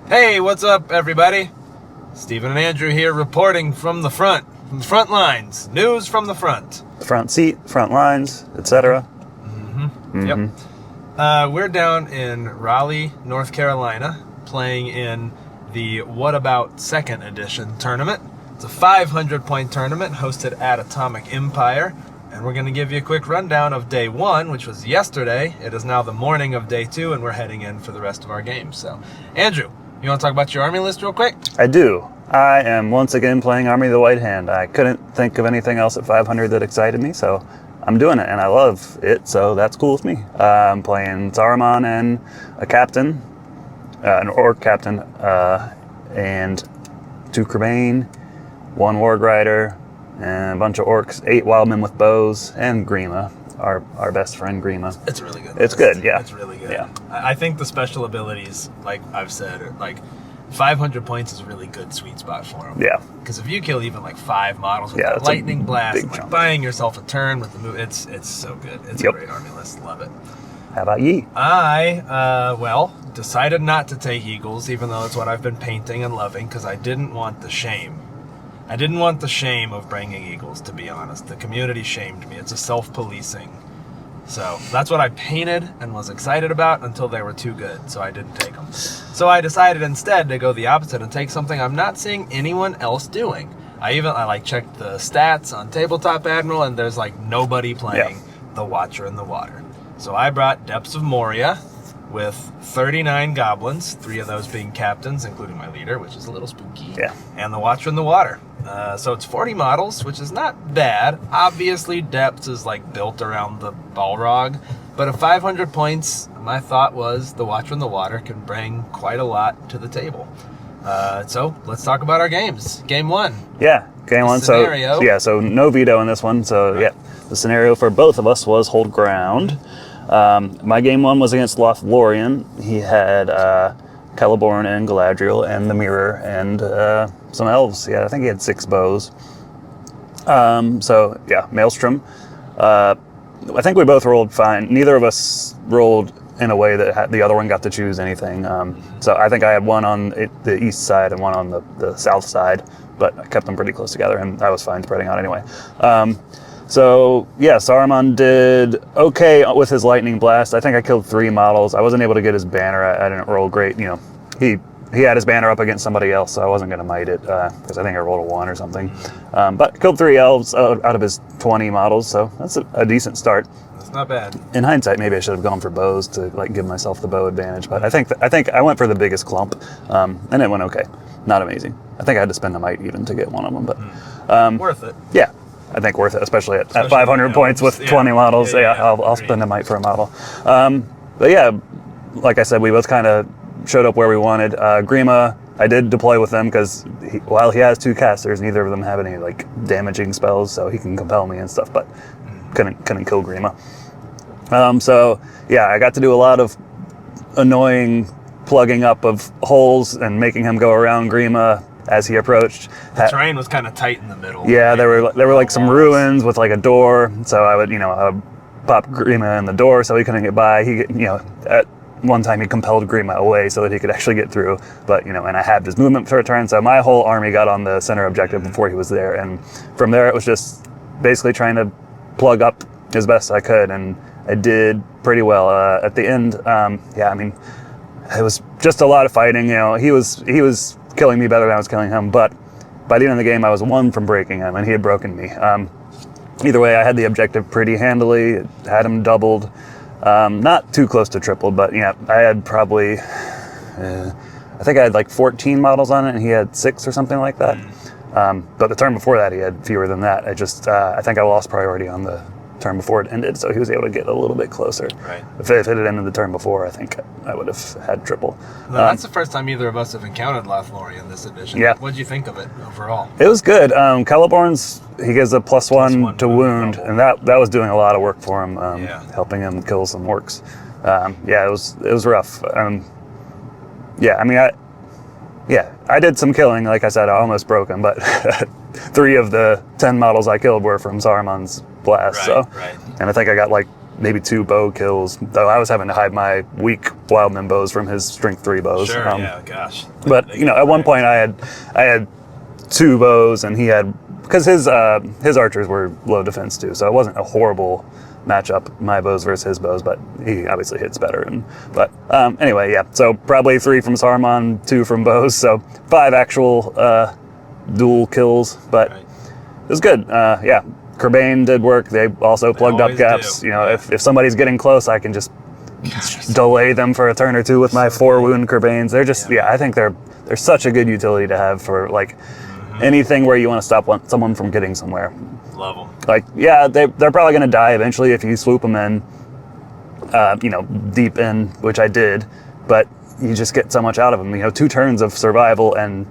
Hey, what's up, everybody? Stephen and Andrew here reporting from the front lines. News from the front. Front seat, front lines, etc. Yep. We're down in Raleigh, North Carolina, playing in the What About Second Edition tournament. It's a 500-point tournament hosted at Atomic Empire, and we're going to give you a quick rundown of day one, which was yesterday. It is now the morning of day two, and we're heading in for the rest of our games. So, Andrew, you want to talk about your army list real quick? I do. I am once again playing Army of the White Hand. I couldn't think of anything else at 500 that excited me, so I'm doing it, and I love it, so that's cool with me. I'm playing Saruman and a captain, an orc captain, and 2 Crebain, 1 Warg Rider, and a bunch of orcs, 8 wildmen with bows, and Grima, our best friend Grima. It's really good. It's good, yeah. It's really good. Yeah. I think the special abilities, like I've said, are like 500 points is a really good sweet spot for them. Yeah. Because if you kill even like 5 models with Yeah, that lightning blast, big and like chunk. buying yourself a turn with the move, it's so good. It's a great army list. Love it. How about ye? I, decided not to take eagles, even though it's what I've been painting and loving, because I didn't want the shame. I didn't want the shame of bringing eagles, to be honest. The community shamed me. It's a self-policing. So that's what I painted and was excited about until they were too good, so I didn't take them. So I decided instead to go the opposite and take something I'm not seeing anyone else doing. I checked the stats on Tabletop Admiral, and there's like nobody playing the Watcher in the Water. So I brought Depths of Moria with 39 goblins, 3 of those being captains, including my leader, which is a little spooky, and the Watcher in the Water. So it's 40 models, which is not bad. Obviously, Depths is like built around the Balrog, but at 500 points, my thought was the Watcher in the Water can bring quite a lot to the table. So let's talk about our games. Game 1. Yeah, game 1. So no veto in this one. So the scenario for both of us was hold ground. My game 1 was against Lothlorien. He had Celeborn and Galadriel and the Mirror and some elves. Yeah, I think he had 6 bows. Maelstrom. I think we both rolled fine. Neither of us rolled in a way that the other one got to choose anything. So I think I had one on the east side and one on the south side, but I kept them pretty close together, and I was fine spreading out anyway. Saruman did okay with his lightning blast. I think I killed 3 models. I wasn't able to get his banner. I didn't roll great. He had his banner up against somebody else, so I wasn't going to might it because I think I rolled a 1 or something. But killed 3 elves out of his 20 models, so that's a decent start. That's not bad. In hindsight, maybe I should have gone for bows to like give myself the bow advantage, but I think I went for the biggest clump, and it went okay. Not amazing. I think I had to spend a might even to get one of them, but worth it. Yeah. I think worth it, especially at 500 points with 20 models. I'll spend a might for a model. Like I said, we both kind of showed up where we wanted. Grima, I did deploy with them because while he has 2 casters, neither of them have any like damaging spells, so he can compel me and stuff, but couldn't kill Grima. I got to do a lot of annoying plugging up of holes and making him go around Grima as he approached. The terrain was kind of tight in the middle. Yeah, there were like some ruins with like a door, so I would pop Grima in the door so he couldn't get by. At one time he compelled Grima away so that he could actually get through, but and I had his movement for a turn, so my whole army got on the center objective before he was there, and from there it was just basically trying to plug up as best I could, and I did pretty well. At the end, it was just a lot of fighting. He was killing me better than I was killing him, but by the end of the game I was 1 from breaking him and he had broken me. Either way, I had the objective pretty handily, had him doubled, not too close to tripled, but I had probably I think I had like 14 models on it and he had 6 or something like that. But the turn before that he had fewer than that. I think I lost priority on the turn before it ended, so he was able to get a little bit closer. Right. If it had ended the turn before, I think I would have had triple. No, that's the first time either of us have encountered Lothlorien in this edition. Yeah. What did you think of it overall? It was good. Celeborn's, he gives a +1 to wound, and that was doing a lot of work for him, helping him kill some orcs. It was rough. I did some killing. Like I said, I almost broke him, but 3 of the 10 models I killed were from Saruman's blast. Right. And I think I got like maybe 2 bow kills, though I was having to hide my weak wildman bows from his strength 3 bows. Sure, yeah, gosh. But at one point I had 2 bows, and he had, because his archers were low defense too, so it wasn't a horrible matchup, my bows versus his bows, but he obviously hits better. But anyway, yeah. So probably 3 from Saruman, 2 from bows, so 5 actual dual kills, but Right. it was good. Yeah, Kerbane did work. They also plugged up always gaps. do. You know, Yeah. if somebody's getting close, I can just delay them for a turn or 2 with my 4 wound Kerbanes. They're just, I think they're such a good utility to have for like anything where you want to stop someone from getting somewhere. Love them. Like, yeah, they're probably going to die eventually if you swoop them in, deep in, which I did, but you just get so much out of them. 2 turns of survival and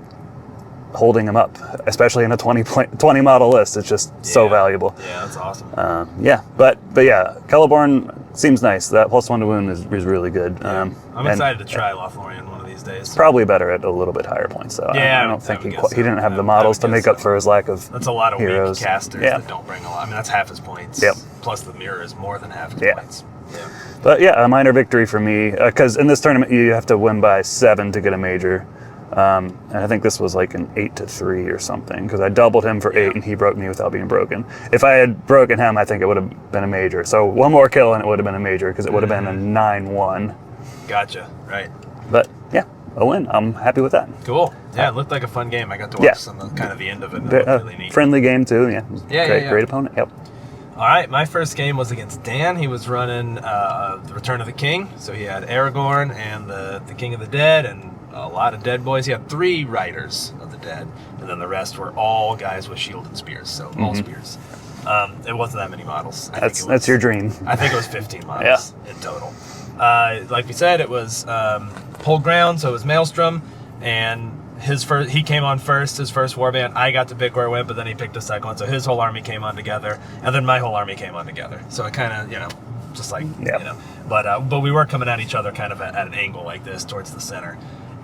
holding them up, especially in a 20 model list. It's just so valuable. Yeah, that's awesome. But yeah, Celeborn seems nice. That +1 to wound is really good. I'm excited to try Lothlorien one of these days. Probably better at a little bit higher points. So Yeah, I don't think I he would guess he didn't so. have the I models would to make guess up for his lack of That's a lot of heroes. weak casters Yeah. that don't bring a lot. I mean, that's half his points. Yep. Plus the mirror is more than half his Yeah. points. Yeah. But yeah, a minor victory for me, because in this tournament you have to win by 7 to get a major. And I think this was like an 8-3 or something, because I doubled him for 8 and he broke me without being broken. If I had broken him, I think it would have been a major. So 1 more kill and it would have been a major, because it would have been a 9-1. Gotcha. Right. But yeah, a win. I'm happy with that. Cool. Yeah, it looked like a fun game. I got to watch some of kind of the end of it. And it looked really neat. Friendly game too. Yeah. Great opponent. Yep. All right, my first game was against Dan. He was running the Return of the King. So he had Aragorn and the King of the Dead and a lot of dead boys. He had 3 riders of the dead, and then the rest were all guys with shield and spears. So all spears. It wasn't that many models. That's your dream. I think it was 15 models in total. Like we said, it was Pull Ground, so it was Maelstrom, and he came on first, his first warband. I got to pick where it went, but then he picked a second one, so his whole army came on together, and then my whole army came on together. So it kind of, just like, but we were coming at each other kind of at an angle like this towards the center.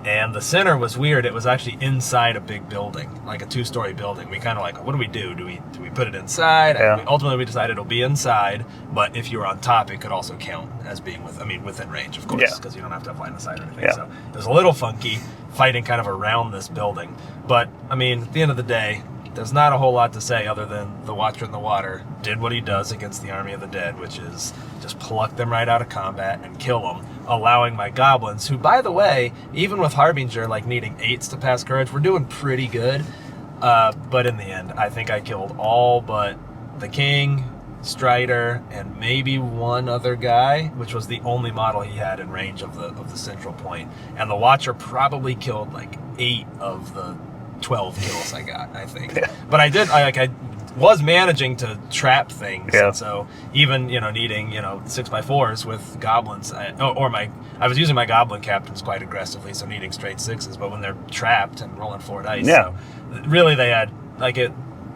And the center was weird. It was actually inside a big building, like a 2-story building. We kind of like, what do we do? Do we put it inside? Yeah. Ultimately, we decided it'll be inside, but if you were on top, it could also count as being within range, of course, because you don't have to have line of sight or anything. Yeah. So it was a little funky fighting kind of around this building. But, I mean, at the end of the day, there's not a whole lot to say other than the Watcher in the Water did what he does against the Army of the Dead, which is just pluck them right out of combat and kill them, allowing my goblins, who, by the way, even with Harbinger, like needing 8s to pass courage, we're doing pretty good. But in the end, I think I killed all but the King, Strider, and maybe one other guy, which was the only model he had in range of the central point. And the Watcher probably killed like 8 of the 12 kills I got, I think. Yeah. But I was managing to trap things. Yeah. And so even, needing, 6x4s with goblins, I was using my goblin captains quite aggressively, so needing straight 6s, but when they're trapped and rolling 4 dice, so really they had,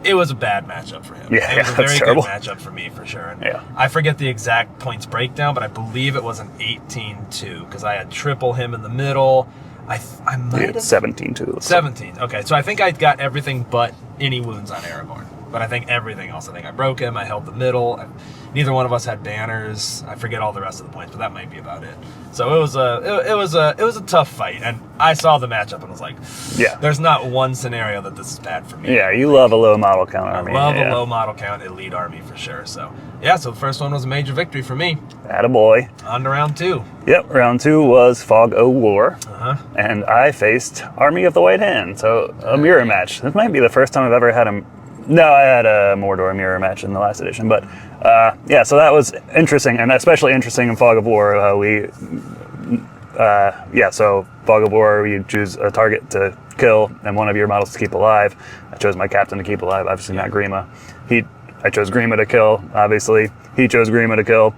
it was a bad matchup for him. Yeah, it was a very good terrible. matchup for me, for sure. And Yeah. I forget the exact points breakdown, but I believe it was an 18-2, because I had triple him in the middle. I might have 17-2. 17. Okay, so I think I got everything but any wounds on Aragorn. But I think everything else. I think I broke him. I held the middle. Neither one of us had banners. I forget all the rest of the points, but that might be about it. So it was a tough fight, and I saw the matchup and was like, there's not one scenario that this is bad for me. Yeah, you love a low model count army. I love a low model count elite army for sure. So so the first one was a major victory for me. Attaboy. On to round 2. Yep, round 2 was Fog o' War, And I faced Army of the White Hand, so a mirror match. This might be the first time I've ever had a... No, I had a Mordor mirror match in the last edition, but so that was interesting, and especially interesting in Fog of War. So Fog of War, you choose a target to kill and one of your models to keep alive. I chose my captain to keep alive, obviously not Grima. I chose Grima to kill, obviously. He chose Grima to kill,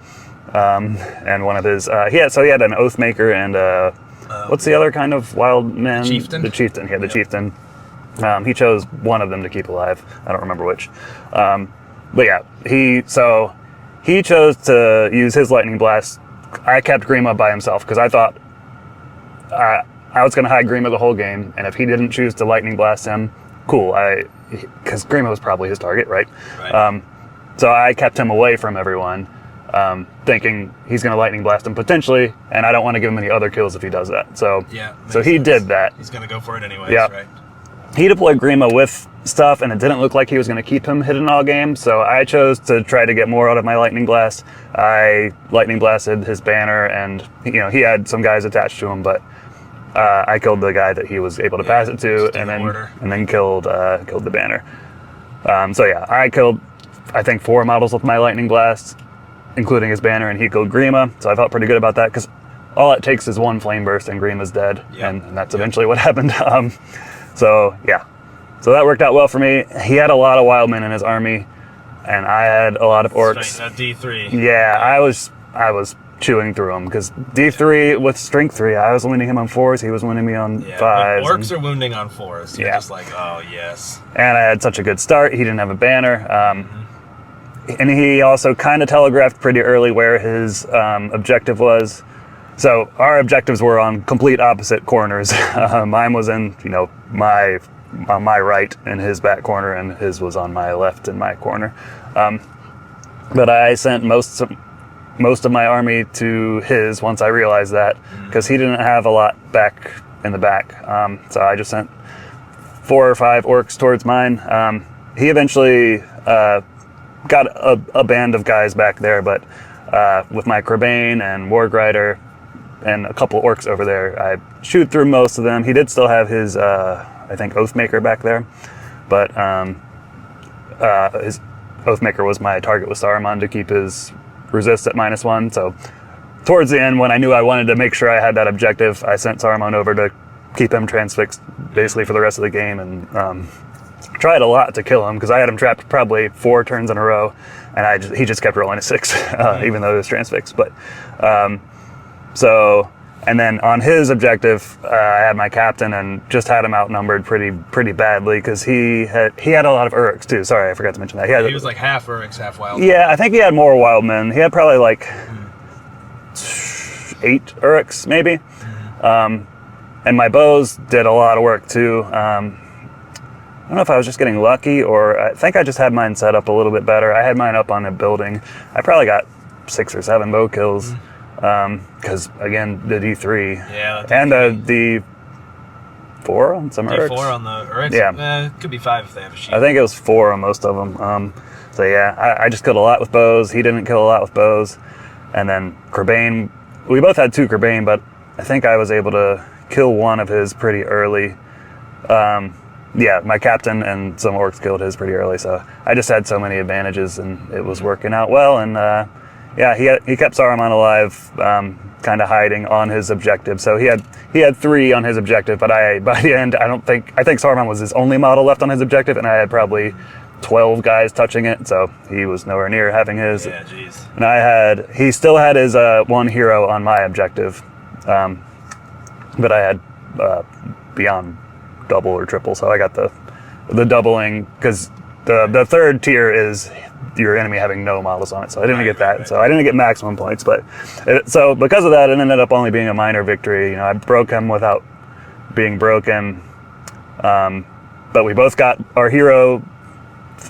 and one of his... he had an Oathmaker and... what's the other kind of wild man? Chieftain? The Chieftain, the Chieftain. He chose one of them to keep alive. I don't remember which. But yeah, he chose to use his Lightning Blast. I kept Grima by himself because I thought I was going to hide Grima the whole game, and if he didn't choose to Lightning Blast him, cool. Because Grima was probably his target, right? Right. So I kept him away from everyone. thinking he's going to lightning blast him potentially, and I don't want to give him any other kills if he does that. So Yeah. so he makes did sense. that. He's gonna go for it anyways, Yeah. right? He deployed Grima with stuff, and it didn't look like he was going to keep him hidden all game, so I chose to try to get more out of my Lightning Blast. I Lightning Blasted his banner, and he had some guys attached to him, but I killed the guy that he was able to pass it to, just in order. and then killed the banner. So yeah, I killed, I think, 4 models with my Lightning Blast, including his banner, and he killed Grima, so I felt pretty good about that, because all it takes is 1 flame burst and Grima's dead, Yep. and that's eventually what happened. So yeah, so that worked out well for me. He had a lot of wildmen in his army, and I had a lot of orcs. Straight, D3. Yeah, I was chewing through them, because D3 with strength 3, I was winning him on 4s, he was winning me on Yeah, 5s. but orcs are wounding on 4s. You're Yeah. just like, oh yes. And I had such a good start. He didn't have a banner. And he also kind of telegraphed pretty early where his objective was. So our objectives were on complete opposite corners. Mine was in, on my right in his back corner, and his was on my left in my corner. But I sent most of my army to his once I realized that, because he didn't have a lot back in the back. So I just sent 4 or 5 orcs towards mine. He eventually got a band of guys back there, but with my Crabane and Wargrider and a couple orcs over there, I shoot through most of them. He did still have his, I think, Oathmaker back there, but his Oathmaker was my target with Saruman to keep his resist at -1. So towards the end, when I knew I wanted to make sure I had that objective, I sent Saruman over to keep him transfixed basically for the rest of the game, and tried a lot to kill him, because I had him trapped probably 4 turns in a row, and he just kept rolling a 6, even though he was transfixed. But and then on his objective, I had my captain and just had him outnumbered pretty badly, because he had a lot of Uruks too. Sorry, I forgot to mention that. He was like half Uruks, half wild. Yeah, I think he had more Wildmen. He had probably like 8 Uruks maybe. And my bows did a lot of work too. I don't know if I was just getting lucky, or I think I just had mine set up a little bit better. I had mine up on a building. I probably got 6 or 7 bow kills, because again, the D3, and the D4 on some Uruks. D4 on the Uruks? Yeah. It could be 5 if they have a shield. I think it was 4 on most of them. So yeah, I just killed a lot with bows. He didn't kill a lot with bows. And then Crabane, we both had 2 Crabane, but I think I was able to kill one of his pretty early. Yeah, my captain and some orcs killed his pretty early, so I just had so many advantages, and it was working out well. And yeah, he kept Saruman alive, kind of hiding on his objective. So he had 3 on his objective, but by the end, I think Saruman was his only model left on his objective, and I had probably 12 guys touching it, so he was nowhere near having his. Yeah, jeez. And he still had his 1 hero on my objective, but I had beyond double or triple, so I got the doubling, because the third tier is your enemy having no models on it, so I didn't get that. Right. So I didn't get maximum points, but so because of that, it ended up only being a minor victory. I broke him without being broken, but we both got our hero.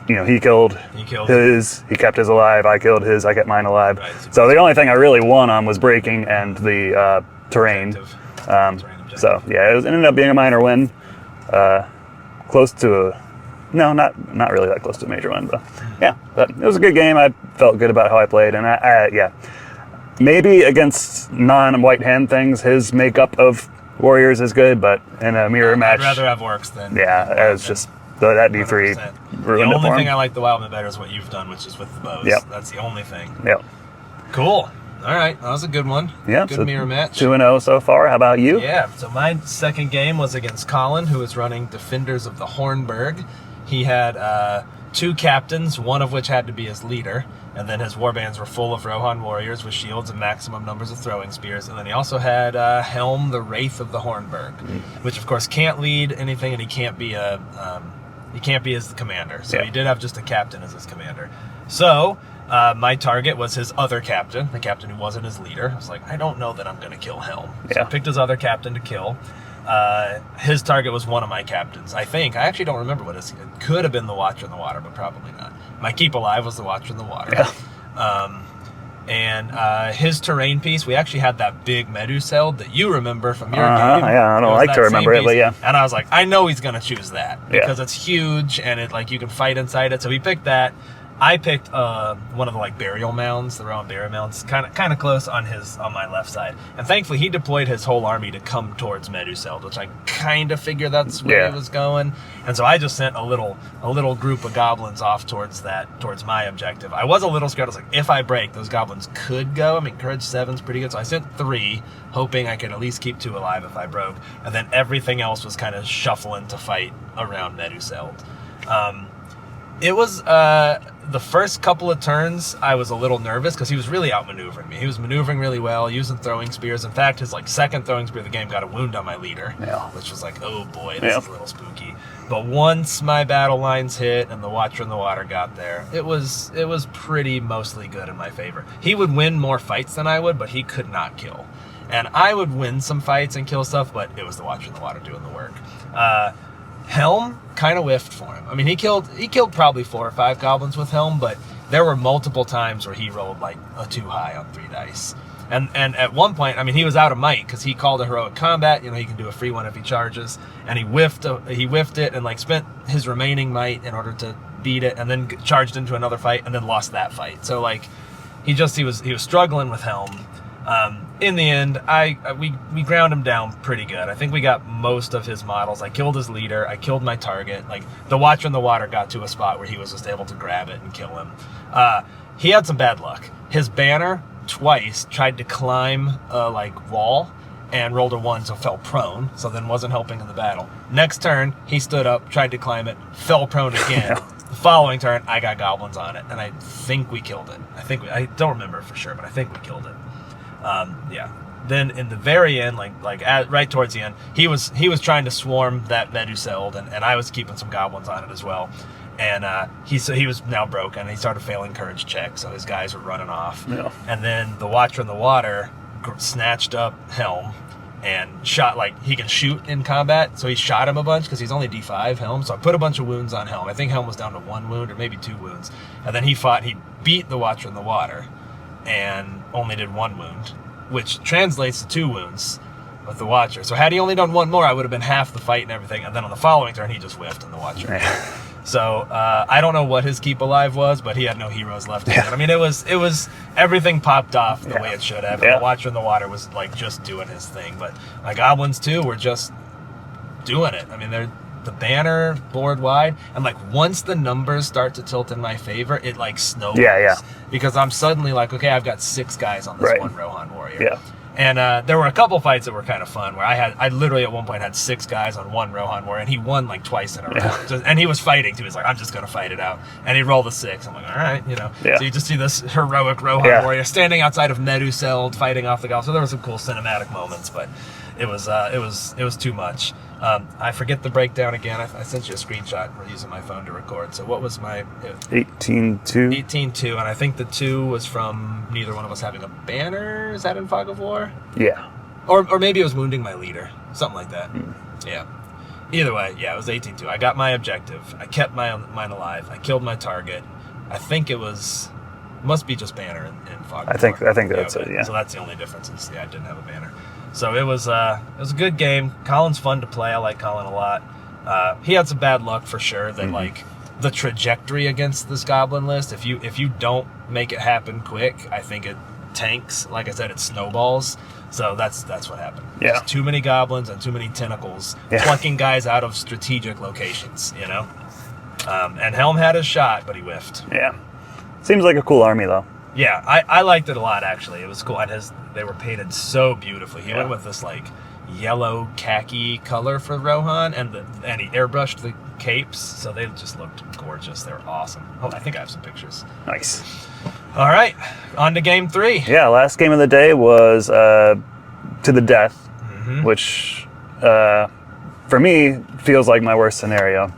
He killed his, he kept his alive, I killed his, I kept mine alive. Right, so the only thing I really won on was breaking and the terrain. So yeah, it ended up being a minor win. Close to not really that close to a major win, but yeah, but it was a good game. I felt good about how I played, and yeah, maybe against non-white hand things, his makeup of warriors is good, but in a mirror match, I'd rather have orcs than it's just that D3 ruined it for him. The only thing I like the Wildman better is what you've done, which is with the bows. Yep. That's the only thing. Yep. Cool. All right, that was a good one. Yeah, good mirror match. 2-0 so far. How about you? Yeah, so my second game was against Colin, who was running Defenders of the Hornburg. He had 2 captains, one of which had to be his leader, and then his warbands were full of Rohan warriors with shields and maximum numbers of throwing spears. And then he also had Helm, the Wraith of the Hornburg, which of course can't lead anything, and he can't be as the commander. So he did have just a captain as his commander. So my target was his other captain, the captain who wasn't his leader. I was like, I don't know that I'm going to kill Helm. So I picked his other captain to kill. His target was one of my captains, I think. I actually don't remember what it could have been the Watcher in the Water, but probably not. My keep alive was the Watcher in the Water. Yeah. And his terrain piece, we actually had that big Meduseld that you remember from your game. Yeah, I don't like to remember it, but yeah. And I was like, I know he's going to choose that because it's huge and it like you can fight inside it. So he picked that. I picked one of the like burial mounds, the Roman burial mounds, kind of close on my left side. And thankfully, he deployed his whole army to come towards Meduseld, which I kind of figured that's where he was going. And so I just sent a little group of goblins off towards my objective. I was a little scared. I was like, if I break, those goblins could go. I mean, courage 7's pretty good. So I sent 3, hoping I could at least keep 2 alive if I broke. And then everything else was kind of shuffling to fight around Meduseld. It was the first couple of turns I was a little nervous because he was really outmaneuvering me. He was maneuvering really well, using throwing spears. In fact, his like second throwing spear of the game got a wound on my leader, which was like, oh boy, this is a little spooky. But once my battle lines hit and the Watcher in the Water got there, it was pretty mostly good in my favor. He would win more fights than I would, but he could not kill. And I would win some fights and kill stuff, but it was the Watcher in the Water doing the work. Helm kind of whiffed for him. I mean, he killed probably 4 or 5 goblins with Helm, but there were multiple times where he rolled like a too high on 3 dice. And at one point, I mean, he was out of might because he called a heroic combat. You know, he can do a free one if he charges, and he whiffed it and like spent his remaining might in order to beat it, and then charged into another fight and then lost that fight. So like, he was struggling with Helm. In the end, we ground him down pretty good. I think we got most of his models. I killed his leader. I killed my target. Like the Watcher in the Water got to a spot where he was just able to grab it and kill him. He had some bad luck. His banner twice tried to climb a like wall and rolled a 1, so fell prone. So then wasn't helping in the battle. Next turn, he stood up, tried to climb it, fell prone again. The following turn, I got goblins on it, and I think we killed it. I don't remember for sure, but I think we killed it. Then in the very end, right towards the end, he was trying to swarm that Meduseld, and I was keeping some goblins on it as well. And he was now broken. He started failing courage checks, so his guys were running off. Yeah. And then the Watcher in the Water snatched up Helm and shot, like he can shoot in combat, so he shot him a bunch because he's only D5 Helm. So I put a bunch of wounds on Helm. I think Helm was down to 1 wound or maybe 2 wounds. And then he beat the Watcher in the Water and only did 1 wound, which translates to 2 wounds with the Watcher. So had he only done 1 more, I would have been half the fight and everything. And then on the following turn, he just whiffed on the Watcher. So I don't know what his keep alive was, but he had no heroes left. I mean, it was everything popped off the way it should have. And the Watcher in the Water was like just doing his thing. But my goblins too were just doing it. I mean, they're the banner board wide, and like once the numbers start to tilt in my favor, it like snowballs. Because I'm suddenly like, okay, I've got 6 guys on this one Rohan warrior. And there were a couple fights that were kind of fun where I literally at one point had 6 guys on 1 Rohan warrior, and he won like twice in a row. And he was fighting too. He's like, I'm just gonna fight it out, and he rolled a 6. I'm like, all right, you know. So you just see this heroic Rohan warrior standing outside of Meduseld fighting off the goblins. So there were some cool cinematic moments, but it was too much. I forget the breakdown again. I sent you a screenshot. We're using my phone to record. So what was my 18-2? 18-2, and I think the 2 was from neither one of us having a banner. Is that in Fog of War? Yeah. Or maybe it was wounding my leader. Something like that. Yeah. Either way, it was 18-2. I got my objective. I kept mine alive. I killed my target. I think must be just banner in Fog of War. I think that's it, yeah. So that's the only difference is, I didn't have a banner. So it was a good game. Colin's fun to play. I like Colin a lot. He had some bad luck for sure. That like the trajectory against this goblin list, if you don't make it happen quick, I think it tanks. Like I said, it snowballs. So that's what happened. Yeah. There's too many goblins and too many tentacles plucking guys out of strategic locations. You know. And Helm had his shot, but he whiffed. Yeah. Seems like a cool army though. Yeah, I liked it a lot actually. It was cool. And they were painted so beautifully. He went with this like yellow khaki color for Rohan, and he airbrushed the capes, so they just looked gorgeous. They were awesome. Oh, I think I have some pictures. Nice. All right, on to game 3. Yeah, last game of the day was to the death, which for me feels like my worst scenario.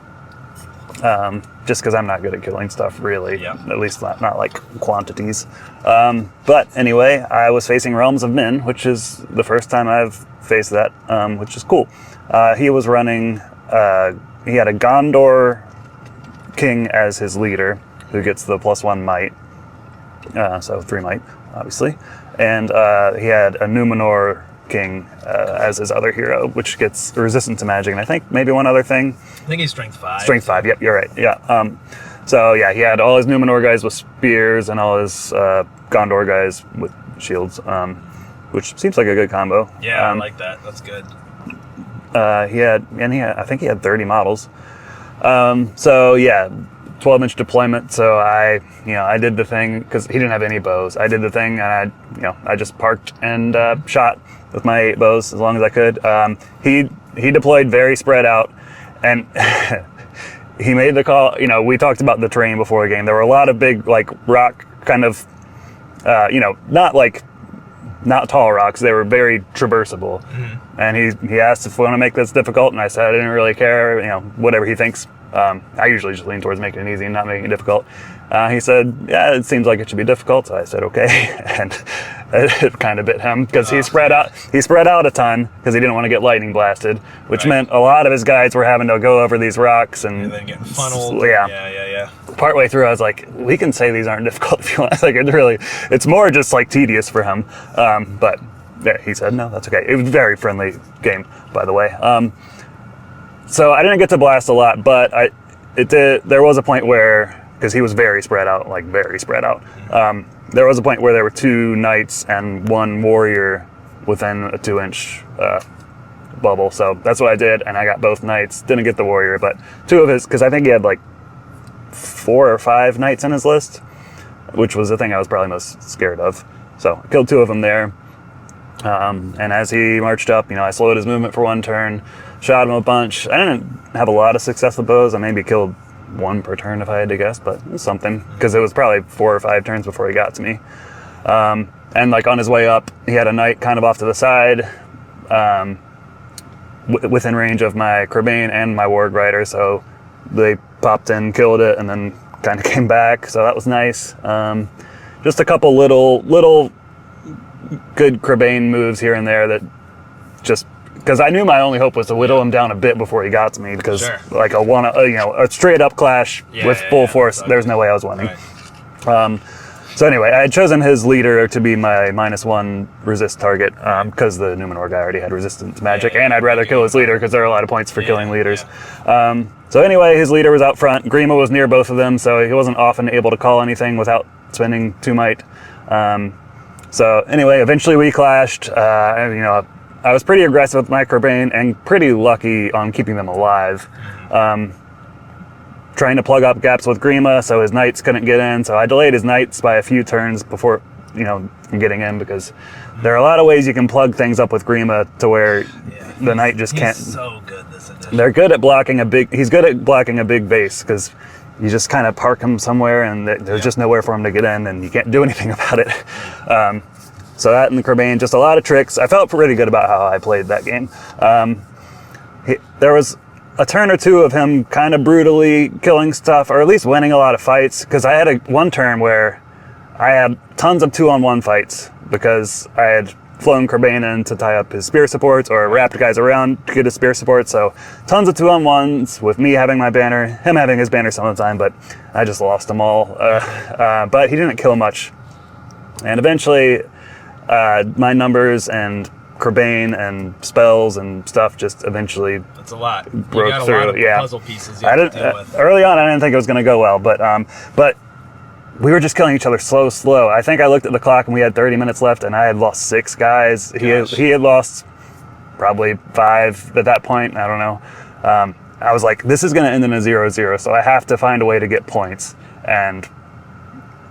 Just because I'm not good at killing stuff, really. At least not like quantities. But anyway, I was facing Realms of Min, which is the first time I've faced that, which is cool. He was running, he had a Gondor king as his leader, who gets the +1 might, so 3 might. obviously, and he had a Numenor King as his other hero, which gets resistant to magic, and I think maybe one other thing. I think he's strength 5. Strength 5. Yep, you're right. Yeah. So yeah, he had all his Numenor guys with spears and all his Gondor guys with shields, which seems like a good combo. Yeah, I like that. That's good. I think he had 30 models. So yeah, 12-inch deployment. So I did the thing because he didn't have any bows. I did the thing, and I just parked and shot with my 8 bows as long as I could. He deployed very spread out, and he made the call. We talked about the terrain before the game. There were a lot of big rock kind of, not tall rocks. They were very traversable. Mm-hmm. And he asked if we want to make this difficult, and I said I didn't really care. Whatever he thinks. I usually just lean towards making it easy and not making it difficult. He said, yeah, it seems like it should be difficult. So I said, okay. And it kind of bit him because he spread out a ton because he didn't want to get lightning blasted, which meant a lot of his guys were having to go over these rocks and then getting funneled. Yeah. Partway through, I was like, we can say these aren't difficult if you want. It's more just tedious for him. But yeah, he said, no, that's okay. It was a very friendly game, by the way. So I didn't get to blast a lot, but there was a point where, because he was very spread out, there was a point where there were 2 knights and 1 warrior within a 2-inch bubble. So that's what I did, and I got both knights. Didn't get the warrior, but 2 of his, because I think he had 4 or 5 knights in his list, which was the thing I was probably most scared of. So I killed 2 of them there. And as he marched up, I slowed his movement for 1 turn, shot him a bunch. I didn't have a lot of success with bows. I maybe killed 1 per turn if I had to guess, but it was something, because it was probably 4 or 5 turns before he got to me. And on his way up, he had a knight kind of off to the side, within range of my Crebain and my Warg Rider, so they popped in, killed it, and then kind of came back, so that was nice. Just a couple little good Crebain moves here and there that just, because I knew my only hope was to whittle him down a bit before he got to me, because a straight up clash with full force, there's no way I was winning. Right. So anyway, I had chosen his leader to be my -1 resist target, because the Numenor guy already had resistance to magic, and I'd rather kill his leader because there are a lot of points for killing leaders. So anyway, his leader was out front. Grima was near both of them, so he wasn't often able to call anything without spending 2 might. So anyway, eventually we clashed. I was pretty aggressive with my Crebain and pretty lucky on keeping them alive. Trying to plug up gaps with Grima so his knights couldn't get in. So I delayed his knights by a few turns before, getting in, because there are a lot of ways you can plug things up with Grima to where the knight just can't. He's so good this edition. They're good at blocking he's good at blocking a big base, because you just kind of park him somewhere and there's just nowhere for him to get in, and you can't do anything about it. So that and the Crebain, just a lot of tricks. I felt pretty good about how I played that game. There was a turn or 2 of him kind of brutally killing stuff, or at least winning a lot of fights, because I had one turn where I had tons of 2-on-1 fights, because I had flown Crebain in to tie up his spear supports, or wrapped guys around to get his spear support, so tons of 2-on-1s with me having my banner, him having his banner some of the time, but I just lost them all. But he didn't kill much. And eventually, my numbers and Crebain and spells and stuff just eventually That's a lot. broke you got a through. lot of puzzle pieces you have to deal with. Early on, I didn't think it was going to go well, but we were just killing each other slow. I think I looked at the clock and we had 30 minutes left, and I had lost 6 guys. He had lost probably 5 at that point. I don't know. I was like, this is going to end in a 0-0, so I have to find a way to get points. And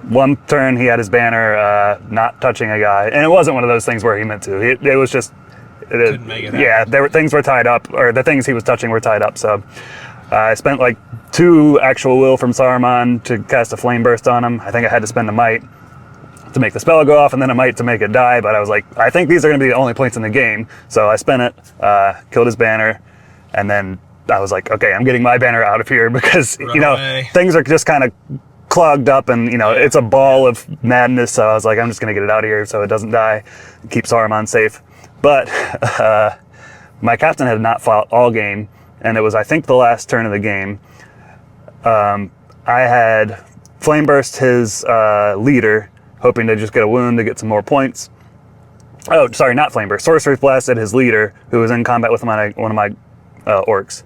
one turn he had his banner not touching a guy, and it wasn't one of those things where he meant to. It was just, Couldn't make it happen. things were tied up, or the things he was touching were tied up. So I spent 2 actual will from Saruman to cast a flame burst on him. I think I had to spend a might to make the spell go off, and then a might to make it die. But I was like, I think these are going to be the only points in the game. So I spent it, killed his banner, and then I was like, okay, I'm getting my banner out of here, because things are just kind of clogged up, and it's a ball of madness. So I was like, I'm just gonna get it out of here so it doesn't die, keep Saruman safe. But my captain had not fought all game, and it was, I think, the last turn of the game. I had flame burst his leader, hoping to just get a wound to get some more points. Oh, sorry, not Flameburst. Sorcerer's blasted his leader, who was in combat with one of my orcs.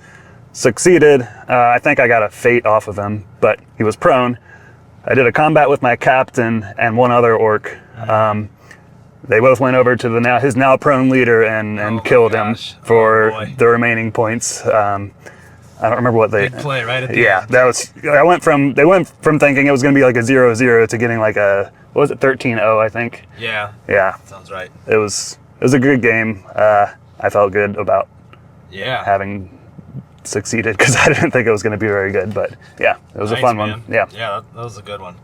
Succeeded. I think I got a fate off of him, but he was prone. I did a combat with my captain and one other orc. They both went over to his now prone leader and killed him for the remaining points. I don't remember what they. Big play right at the yeah, end. that was. They went from thinking it was going to be like a 0-0 to getting like a, what was it, 13-0, I think. Yeah. Yeah. Sounds right. It was a good game. I felt good about having succeeded because I didn't think it was going to be very good. But yeah, it was a fun one. Yeah. Yeah, that was a good one.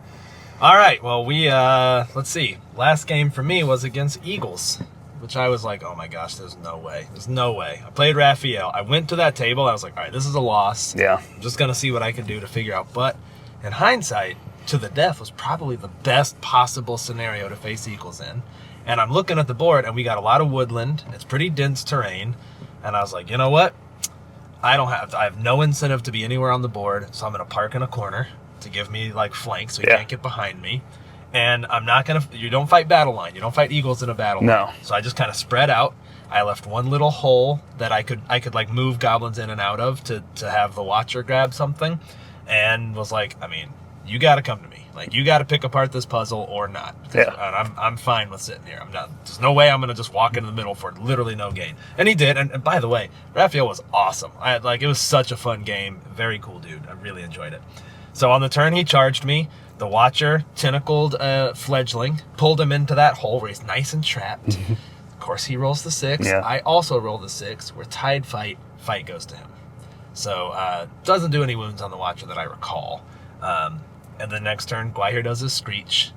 All right. Well, let's see. Last game for me was against Eagles, which I was like, oh my gosh, there's no way. There's no way. I played Raphael. I went to that table. I was like, all right, this is a loss. Yeah. I'm just going to see what I can do to figure out. But in hindsight, to the death was probably the best possible scenario to face Eagles in. And I'm looking at the board, and we got a lot of woodland. It's pretty dense terrain. And I was like, you know what? I have no incentive to be anywhere on the board, so I'm going to park in a corner to give me like flank so he can't get behind me. And I'm not going to, you don't fight battle line. You don't fight Eagles in a battle line. So I just kind of spread out. I left one little hole that I could like move goblins in and out of to have the Watcher grab something, and was like, I mean, you got to come to me. Like, you got to pick apart this puzzle or not. And I'm fine with sitting here. There's no way I'm going to just walk into the middle for literally no gain. And he did. And by the way, Raphael was awesome. It was such a fun game. Very cool dude. I really enjoyed it. So on the turn, he charged me. The Watcher tentacled fledgling, pulled him into that hole where he's nice and trapped. Of course, he rolls the 6. Yeah. I also roll the 6. We're tied fight. Fight goes to him. So doesn't do any wounds on the Watcher that I recall. And the next turn, Gwaihir does his screech.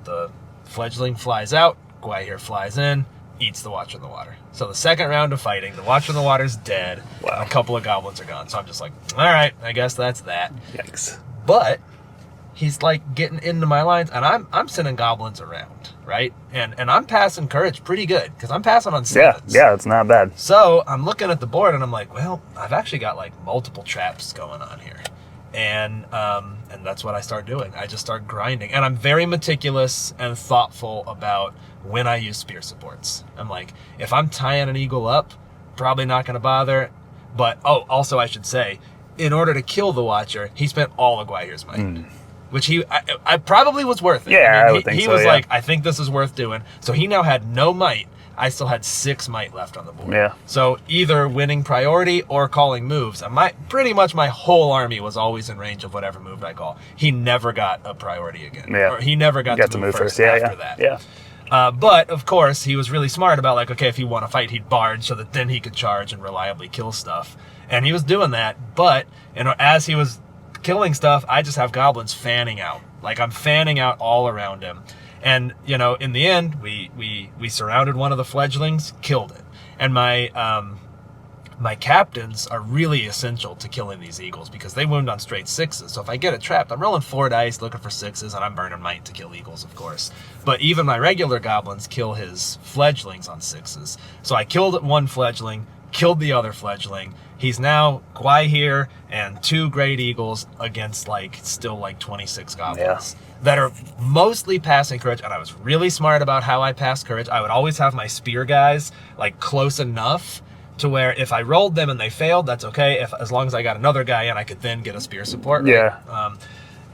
The fledgling flies out. Gwaihir flies in, eats the Watcher in the water. So the second round of fighting, the Watcher in the water's dead. Wow. A couple of goblins are gone. So I'm just like, all right, I guess that's that. Yikes. But he's like getting into my lines, and I'm sending goblins around, right? And I'm passing courage pretty good because I'm passing on 7s. Yeah, it's not bad. So I'm looking at the board, and I'm like, well, I've actually got like multiple traps going on here. And that's what I start doing. I just start grinding. And I'm very meticulous and thoughtful about when I use spear supports. I'm like, if I'm tying an eagle up, probably not going to bother. But, also I should say, in order to kill the Watcher, he spent all of Gwaihir's might. Which I probably was worth it. Yeah, I would think so. He was like, I think this is worth doing. So he now had no might. I still had 6 might left on the board. Yeah. So either winning priority or calling moves. Pretty much my whole army was always in range of whatever move I call. He never got a priority again. Yeah. Or he never got to move first after that. Yeah. But of course, he was really smart about like, okay, if he won a fight, he'd barge so that then he could charge and reliably kill stuff. And he was doing that. But as he was killing stuff, I just have goblins fanning out. Like, I'm fanning out all around him. And, in the end, we surrounded one of the fledglings, killed it. And my captains are really essential to killing these eagles because they wound on straight 6s. So if I get it trapped, I'm rolling 4 dice looking for 6s, and I'm burning might to kill eagles, of course. But even my regular goblins kill his fledglings on 6s. So I killed one fledgling, killed the other fledgling. He's now Gwaihir and 2 great eagles against still 26 goblins that are mostly passing courage. And I was really smart about how I passed courage. I would always have my spear guys close enough to where if I rolled them and they failed, that's okay. As long as I got another guy in, I could then get a spear support. Right?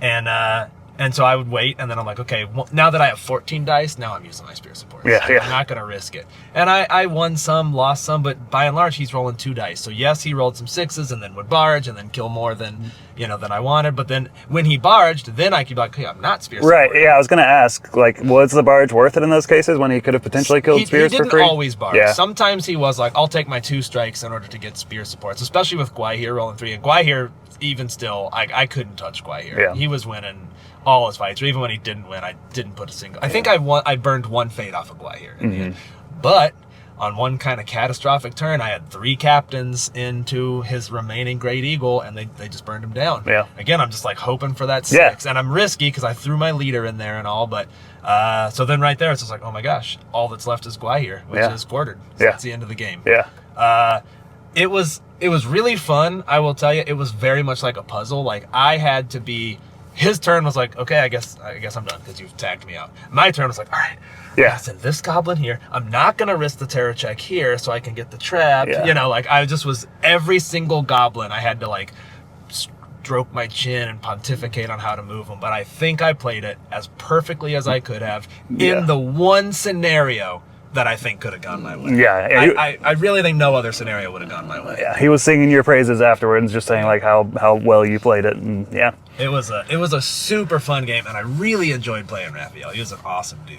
Yeah. And so I would wait, and then I'm like, okay, now that I have 14 dice, now I'm using my spear support. Yeah. I'm not going to risk it. And I won some, lost some, but by and large, he's rolling 2 dice. So yes, he rolled some 6s and then would barge and then kill more than I wanted. But then when he barged, then I could be like, okay, I'm not spear support. Right, yeah, I was going to ask, was the barge worth it in those cases when he could have potentially killed spears for free? He didn't always barge. Yeah. Sometimes he was like, I'll take my 2 strikes in order to get spear supports, especially with Gwaihir rolling 3. And Gwaihir, even still, I couldn't touch Gwaihir. Yeah. He was winning all his fights, or even when he didn't win, I didn't put a single. I think I burned 1 fate off of Gwaihir in the end. But on one kind of catastrophic turn, I had 3 captains into his remaining great eagle, and they just burned him down. Yeah. Again, I'm just hoping for that 6, and I'm risky because I threw my leader in there and all. But so then right there, it's just like, oh my gosh, all that's left is Gwaihir, which is quartered. So that's the end of the game. Yeah. It was really fun. I will tell you, it was very much like a puzzle. I had to be His turn was like, okay, I guess I'm done because you've tagged me out. My turn was like, all right, Yeah. I send this goblin here. I'm not gonna risk the terror check here so I can get the trap. Yeah. You know, like I just was every single goblin I had to like stroke my chin and pontificate on how to move them. But I think I played it as perfectly as I could have in the one scenario that I think could have gone my way. Yeah. I really think no other scenario would have gone my way. Yeah, he was singing your praises afterwards, just saying like how well you played it, and yeah. It was a super fun game, and I really enjoyed playing Raphael. He was an awesome dude.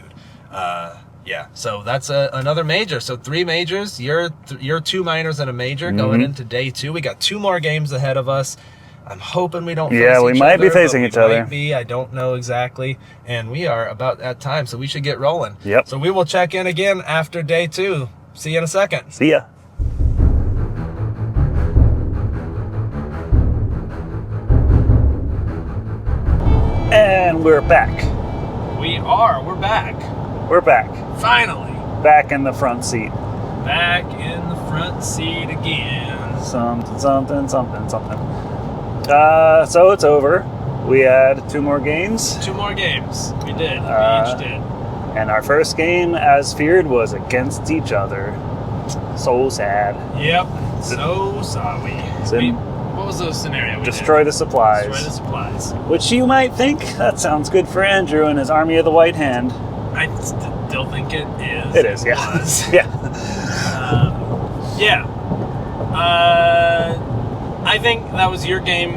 Yeah, so that's another major. So 3 majors. You're 2 minors and a major going into day 2. We got 2 more games ahead of us. I'm hoping we don't face Yeah, we each might other, be facing each other. Might be, I don't know exactly. And we are about at time, so we should get rolling. Yep. So we will check in again after day 2. See you in a second. See ya. And we're back. We're back. We're back. Finally. Back in the front seat. Back in the front seat again. Something. So it's over. We had 2 more games. 2 more games. We did. We each did. And our first game, as feared, was against each other. So sad. Yep. So sorry. What was the scenario? Destroy the supplies. Destroy the supplies. Which you might think, that sounds good for Andrew and his Army of the White Hand. I still think it is. It is, yeah. Was. Yeah. Yeah. I think that was your game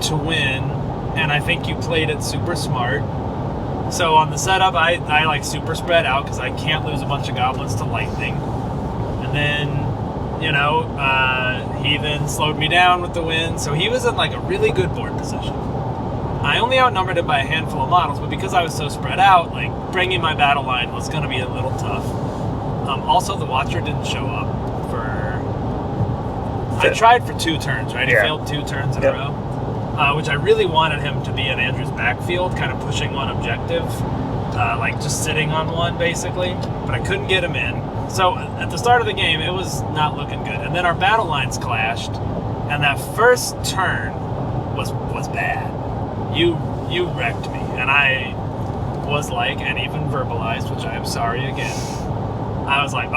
to win, and I think you played it super smart. So on the setup, I like super spread out because I can't lose a bunch of goblins to lightning. And then, he then slowed me down with the wind, so he was in like a really good board position. I only outnumbered him by a handful of models, but because I was so spread out, like bringing my battle line was going to be a little tough. Also, the Watcher didn't show up I tried for 2 turns, right? He failed 2 turns in a row, which I really wanted him to be in Andrew's backfield, kind of pushing one objective, like just sitting on one basically, but I couldn't get him in. So at the start of the game, it was not looking good. And then our battle lines clashed, and that first turn was bad. You wrecked me, and I was like, and even verbalized, which I am sorry again. I was like,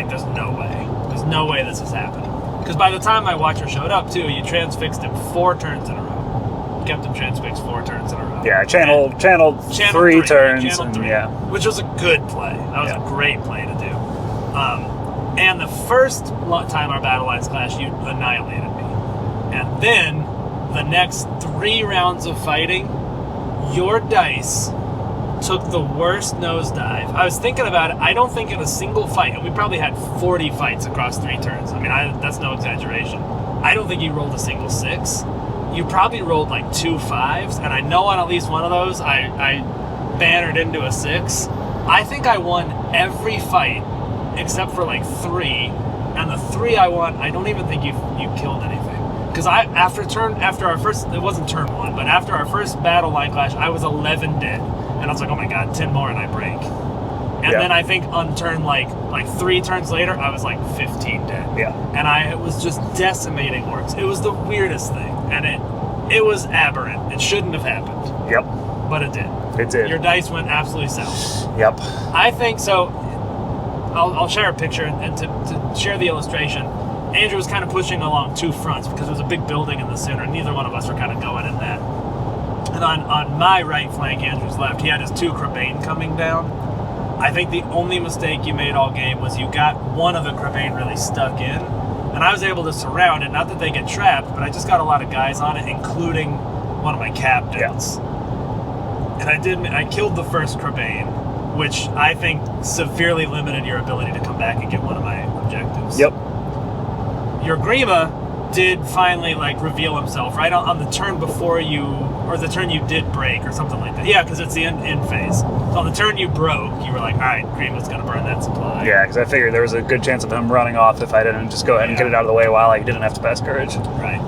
there's no way. There's no way this is happening. Because by the time my Watcher showed up, too, you transfixed him 4 turns in a row. Kept him transfixed 4 turns in a row. Yeah, channeled 3 turns. Channeled 3, yeah. Which was a good play. That was a great play to do. And the first time our battle lines clashed, you annihilated me. And then, the next 3 rounds of fighting, your dice took the worst nosedive. I was thinking about it. I don't think in a single fight, and we probably had 40 fights across 3 turns. I mean, that's no exaggeration. I don't think you rolled a single 6. You probably rolled like 2 5s, and I know on at least one of those, I bannered into a 6. I think I won every fight except for like 3, and the 3 I won, I don't even think you killed anything. Because after our first, it wasn't turn 1, but after our first battle line clash, I was 11 dead. And I was like, oh my god, 10 more and I break. And then I think on turn like 3 turns later, I was like 15 dead. Yeah. And it was just decimating orcs. It was the weirdest thing. And it was aberrant. It shouldn't have happened. Yep. But it did. It did. Your dice went absolutely south. Yep. I think so. I'll share a picture, and to share the illustration, Andrew was kind of pushing along 2 fronts because there was a big building in the center. Neither one of us were kind of going in that. And on my right flank, Andrew's left, he had his 2 Crabane coming down. I think the only mistake you made all game was you got one of the Crabane really stuck in, and I was able to surround it. Not that they get trapped, but I just got a lot of guys on it, including one of my captains. And I killed the first Crabane, which I think severely limited your ability to come back and get one of my objectives. Yep. Your Grima did finally reveal himself right on the turn before you, or the turn you did break or something like that. Yeah, because it's the end phase. So on the turn you broke, you were like, all right, Grima's going to burn that supply. Yeah, because I figured there was a good chance of him running off if I didn't just go ahead and get it out of the way while I didn't have to pass courage. Right.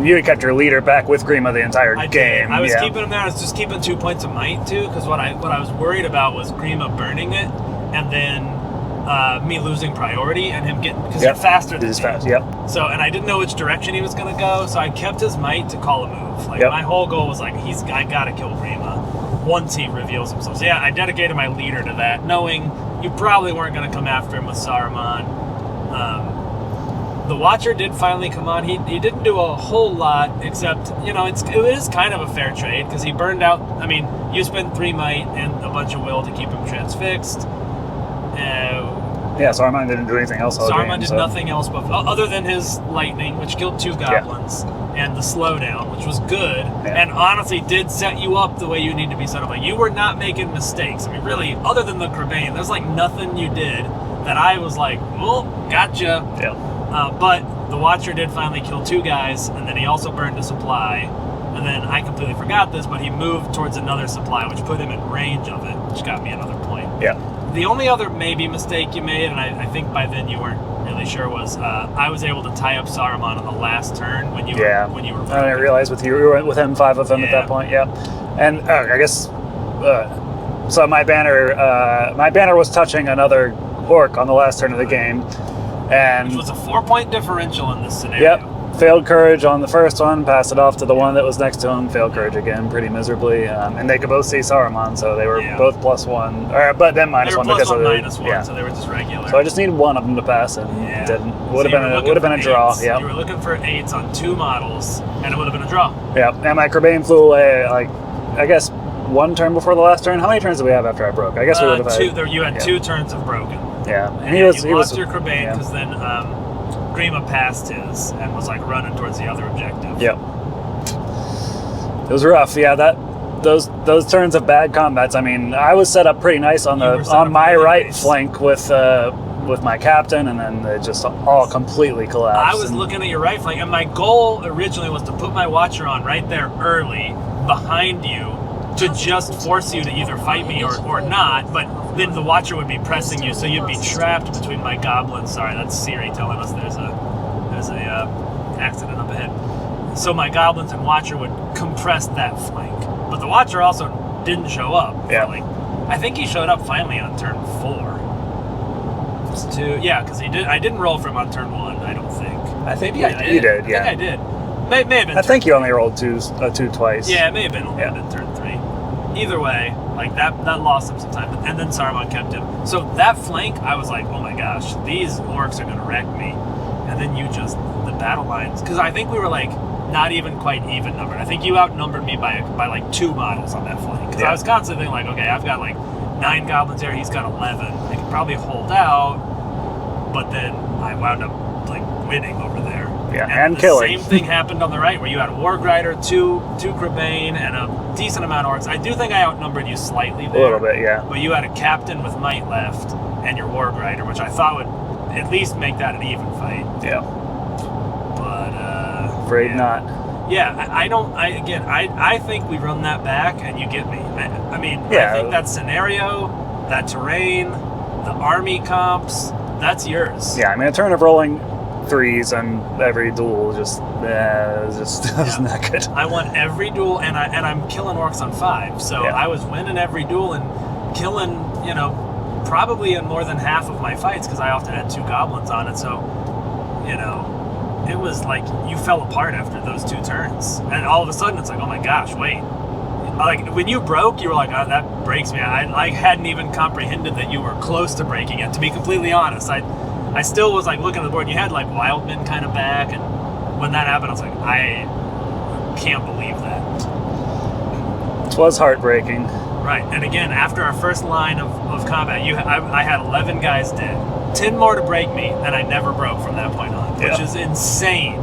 You had kept your leader back with Grima the entire game. I was keeping him there. I was just keeping 2 points of might too, because what I was worried about was Grima burning it, and then me losing priority and him getting, because you're faster than He's me. fast. Yep. So, and I didn't know which direction he was going to go, so I kept his might to call a move. Like, Yep. my whole goal was like, I got to kill Grima once he reveals himself. So yeah, I dedicated my leader to that, knowing you probably weren't going to come after him with Saruman. The Watcher did finally come on. He didn't do a whole lot, except, you know, it is kind of a fair trade, because he burned out, I mean, you spend 3 might and a bunch of will to keep him transfixed. Yeah, Saruman didn't do anything else all Saruman game, did nothing else but, other than his lightning, which killed 2 goblins, and the slowdown, which was good, and honestly did set you up the way you need to be set up. Like, you were not making mistakes. I mean, really, other than the Crebain, there's like nothing you did that I was like, well, gotcha. Yeah. But the Watcher did finally kill 2 guys, and then he also burned a supply. And then I completely forgot this, but he moved towards another supply, which put him in range of it, which got me another point. Yeah. The only other maybe mistake you made, and I think by then you weren't really sure, was I was able to tie up Saruman on the last turn when you were I didn't realize you were within 5 of them at that point. Yeah. And I guess so. My banner was touching another orc on the last turn of the game, and which was a 4-point differential in this scenario. Yep. Failed courage on the first one, passed it off to the one that was next to him, failed courage again pretty miserably. And they could both see Saruman, so they were both +1. But then -1 because of the -1, so they were just regular. So I just needed one of them to pass, and it didn't. Would have been a draw. Yeah. You were looking for 8s on 2 models, and it would have been a draw. Yeah. And my Crebain flew away, like, I guess 1 turn before the last turn. How many turns did we have after I broke? I guess we would have had 2. You had 2 turns of broken. Yeah. And you lost your Crebain because then Grima passed his and was like running towards the other objective. Yep. It was rough. Yeah, those turns of bad combats. I mean, I was set up pretty nice on my right flank with my captain, and then it just all completely collapsed. I was looking at your right flank, and my goal originally was to put my Watcher on right there early behind you to just force you to either fight me or not, but then the Watcher would be pressing you, so you'd be trapped between my goblins. Sorry, that's Siri telling us there's a accident up ahead. So my goblins and Watcher would compress that flank, but the Watcher also didn't show up. Yeah. I think he showed up finally on turn 4. Because he did. I didn't roll for him on turn 1. I don't think. I think you did. Yeah. I think I did. May have been. I think you only rolled two twice. Yeah, it may have been turn 3. Either way, like that lost him some time, and then Saruman kept him. So that flank, I was like, oh my gosh, these orcs are gonna wreck me. And then the battle lines, because I think we were like not even quite even numbered. I think you outnumbered me by like 2 models on that flank. Because I was constantly thinking like, okay, I've got like 9 goblins there, he's got 11. I could probably hold out, but then I wound up like winning over there. Yeah, and the killing. Same thing happened on the right, where you had a Wargrider, 2 Crebain, and a decent amount of orcs. I do think I outnumbered you slightly there. A little bit, yeah. But you had a captain with might left, and your Wargrider, which I thought would at least make that an even fight. Yeah. But afraid not. Yeah, I think we run that back, and you get me. I think that scenario, that terrain, the army comps, that's yours. Yeah, I mean, a turn of rolling 3s on every duel just was not good. I won every duel, and I'm killing orcs on 5, so I was winning every duel and killing, probably in more than half of my fights, because I often had 2 goblins on it. So, it was like you fell apart after those 2 turns, and all of a sudden it's like, oh my gosh, wait. Like when you broke, you were like, oh, that breaks me. I hadn't even comprehended that you were close to breaking it. To be completely honest, I still was like looking at the board. You had like Wildman kind of back, and when that happened, I was like, I can't believe that. It was heartbreaking. Right, and again, after our first line of combat, I had 11 guys dead. 10 more to break me, and I never broke from that point on, which is insane.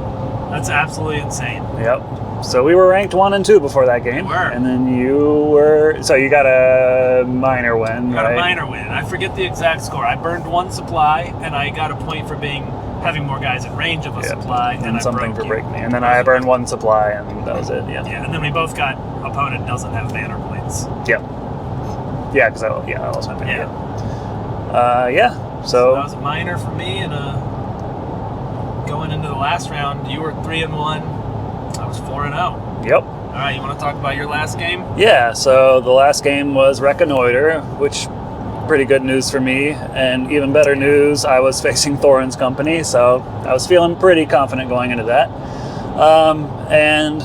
That's absolutely insane. Yep. So we were ranked 1 and 2 before that game. We were. And then you got a minor win, Got a minor win. I forget the exact score. I burned 1 supply, and I got a point for having more guys in range of a supply, and something for break me. And then I burned 1 supply, and that was it. Yeah. Yeah, and then we both got opponent doesn't have banner points. Yep. Yeah, because I lost my banner. Yeah. So that was a minor for me, and going into the last round, you were 3-1. I was 4-0. Yep. All right, you want to talk about your last game? Yeah. So the last game was Reconnoiter, which pretty good news for me. And even better news, I was facing Thorin's company, so I was feeling pretty confident going into that. And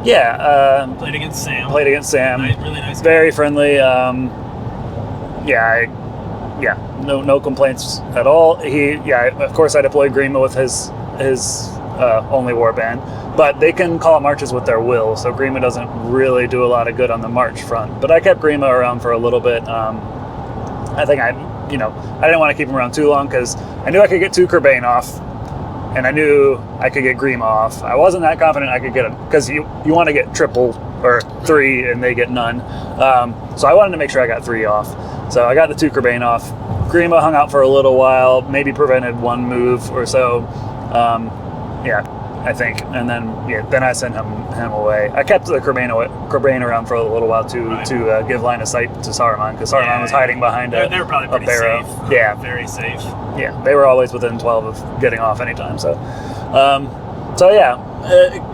yeah, Played against Sam. Really nice. Very friendly. No complaints at all. Of course I deployed Grima with his only warband, but they can call marches with their will, so Grima doesn't really do a lot of good on the march front. But I kept Grima around for a little bit. I think I didn't want to keep him around too long because I knew I could get 2 Kerbane off, and I knew I could get Grima off. I wasn't that confident I could get him, because you want to get triple or 3 and they get none. So I wanted to make sure I got 3 off. So I got the 2 Kerbane off. Grima hung out for a little while, maybe prevented 1 move or so. I think. And then I sent him away. I kept the Kerbane around for a little while to give line of sight to Saruman, because Saruman was hiding behind they were probably pretty barrow. safe. Yeah. Very safe. Yeah, they were always within 12 of getting off anytime. So,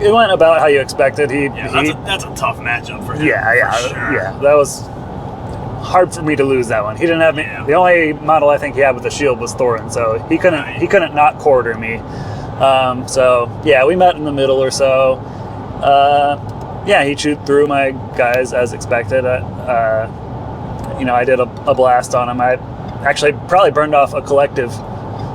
it went about how you expected. That's a tough matchup for him. Yeah, for sure. yeah. That was hard for me to lose that one. He didn't have me. Yeah. The only model I think he had with the shield was Thorin, so he couldn't not quarter me. We met in the middle or so. He chewed through my guys as expected. I did a blast on him. I actually probably burned off a collective